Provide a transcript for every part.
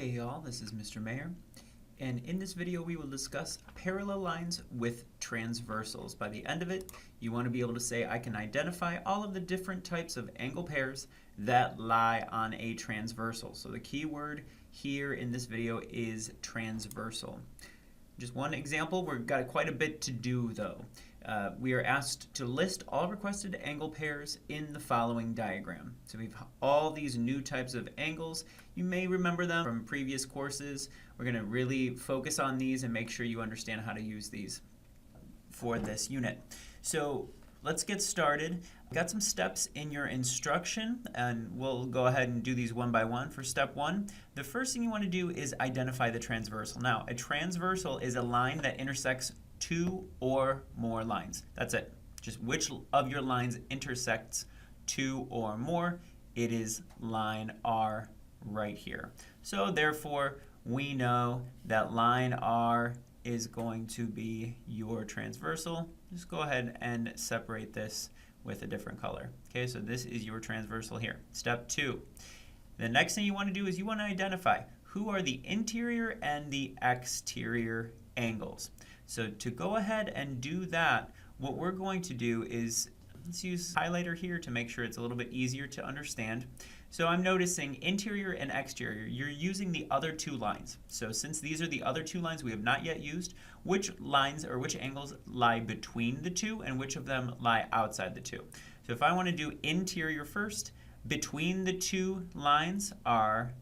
Hey y'all, this is Mr. Mayor, and in this video we will discuss parallel lines with transversals. By the end of it, you want to be able to say I can identify all of the different types of angle pairs that lie on a transversal. So the key word here in this video is transversal. Just one example, we've got quite a bit to do though. We are asked to list all requested angle pairs in the following diagram. So we have all these new types of angles. You may remember them from previous courses. We're going to really focus on these and make sure you understand how to use these for this unit. So let's get started. I've got some steps in your instruction, and we'll go ahead and do these one by one. For step one, the first thing you want to do is identify the transversal. Now, a transversal is a line that intersects two or more lines. That's it. Just which of your lines intersects two or more. It is line R right here. So therefore, we know that line R is going to be your transversal. Just go ahead and separate this with a different color. Okay, so this is your transversal here. Step two. The next thing you want to do is you want to identify who are the interior and the exterior angles. So to go ahead and do that, what we're going to do is, let's use highlighter here to make sure it's a little bit easier to understand. So I'm noticing interior and exterior, you're using the other two lines. So since these are the other two lines we have not yet used, which lines or which angles lie between the two and which of them lie outside the two? So if I want to do interior first, between the two lines are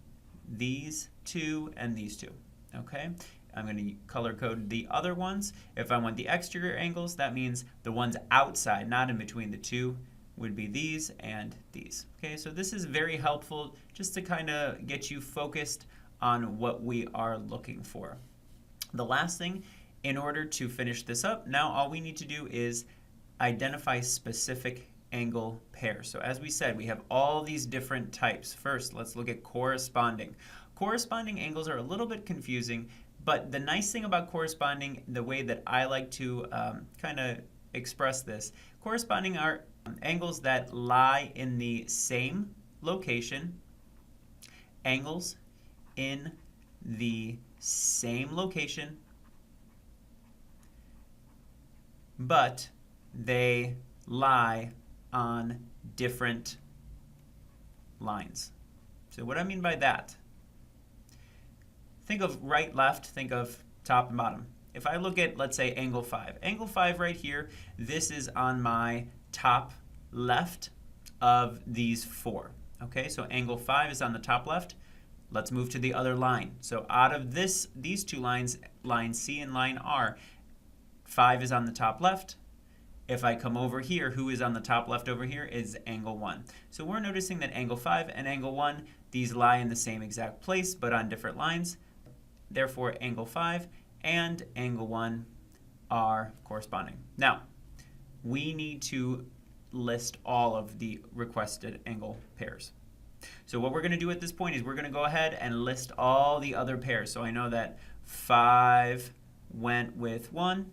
these two and these two. Okay? I'm going to color code the other ones. If I want the exterior angles, that means the ones outside, not in between the two, would be these and these. Okay, so this is very helpful just to kind of get you focused on what we are looking for. The last thing, in order to finish this up, now all we need to do is identify specific angle pairs. So as we said, we have all these different types. First, let's look at corresponding. Corresponding angles are a little bit confusing, but the nice thing about corresponding, the way that I like to kind of express this, corresponding are angles that lie in the same location, angles in the same location, but they lie on different lines. So what I mean by that, think of right, left, think of top and bottom. If I look at, let's say, angle 5. Angle 5 right here, this is on my top left of these four. Okay, so angle 5 is on the top left. Let's move to the other line. So out of these two lines, line C and line R, 5 is on the top left. If I come over here, who is on the top left over here is angle 1. So we're noticing that angle 5 and angle 1, these lie in the same exact place but on different lines. Therefore, angle 5 and angle 1 are corresponding. Now, we need to list all of the requested angle pairs. So what we're going to do at this point is we're going to go ahead and list all the other pairs. So I know that 5 went with 1.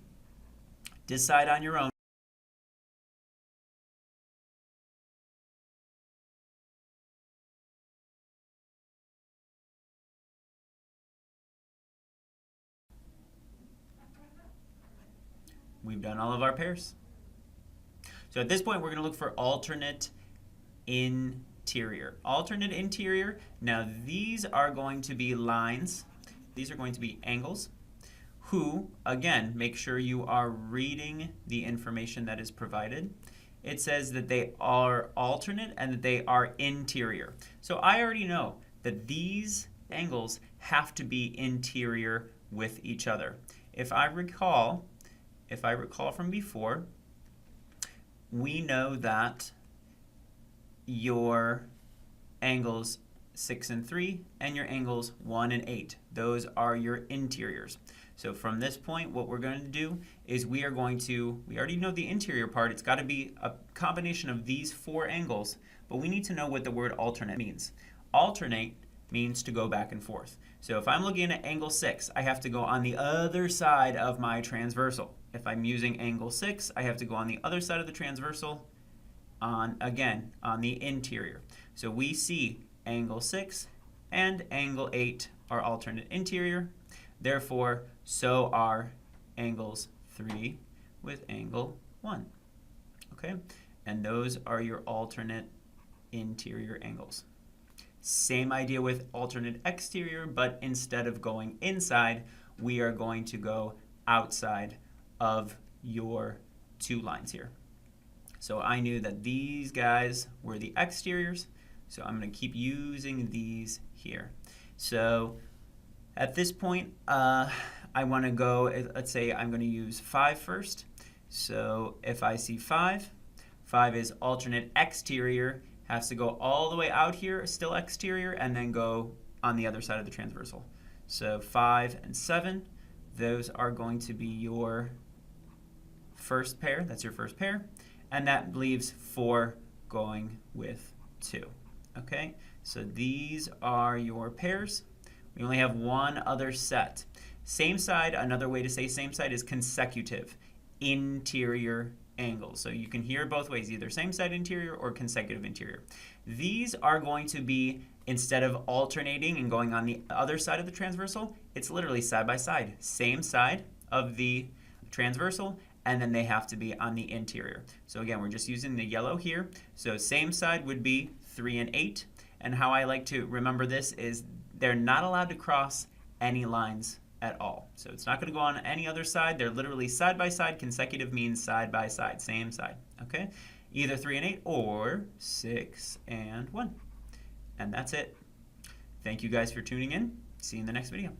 Decide on your own. We've done all of our pairs. So at this point, we're going to look for alternate interior. Alternate interior, now these are going to be lines. These are going to be angles who, again, make sure you are reading the information that is provided. It says that they are alternate and that they are interior. So I already know that these angles have to be interior with each other. If I recall from before, we know that your angles 6 and 3 and your angles 1 and 8, those are your interiors. So from this point, what we're going to do is we already know the interior part. It's got to be a combination of these four angles, but we need to know what the word alternate means. Alternate means to go back and forth. So if I'm looking at angle 6, I have to go on the other side of my transversal. If I'm using angle 6, I have to go on the other side of the transversal, again, on the interior. So we see angle 6 and angle 8 are alternate interior. Therefore, so are angles 3 with angle 1. Okay? And those are your alternate interior angles. Same idea with alternate exterior, but instead of going inside, we are going to go outside of your two lines here. So I knew that these guys were the exteriors, so I'm going to keep using these here. So at this point, I want to go, let's say I'm going to use 5 first. So if I see 5, 5 is alternate exterior, has to go all the way out here, still exterior, and then go on the other side of the transversal. So 5 and 7, those are going to be your first pair. That's your first pair. And that leaves 4 going with 2. Okay, so these are your pairs. We only have one other set. Same side, another way to say same side is consecutive interior angles. So you can hear both ways, either same side interior or consecutive interior. These are going to be, instead of alternating and going on the other side of the transversal, it's literally side by side. Same side of the transversal, and then they have to be on the interior. So again, we're just using the yellow here. So same side would be 3 and 8. And how I like to remember this is they're not allowed to cross any lines at all. So it's not going to go on any other side. They're literally side by side. Consecutive means side by side, same side. Okay? Either 3 and 8 or 6 and 1. And that's it. Thank you guys for tuning in. See you in the next video.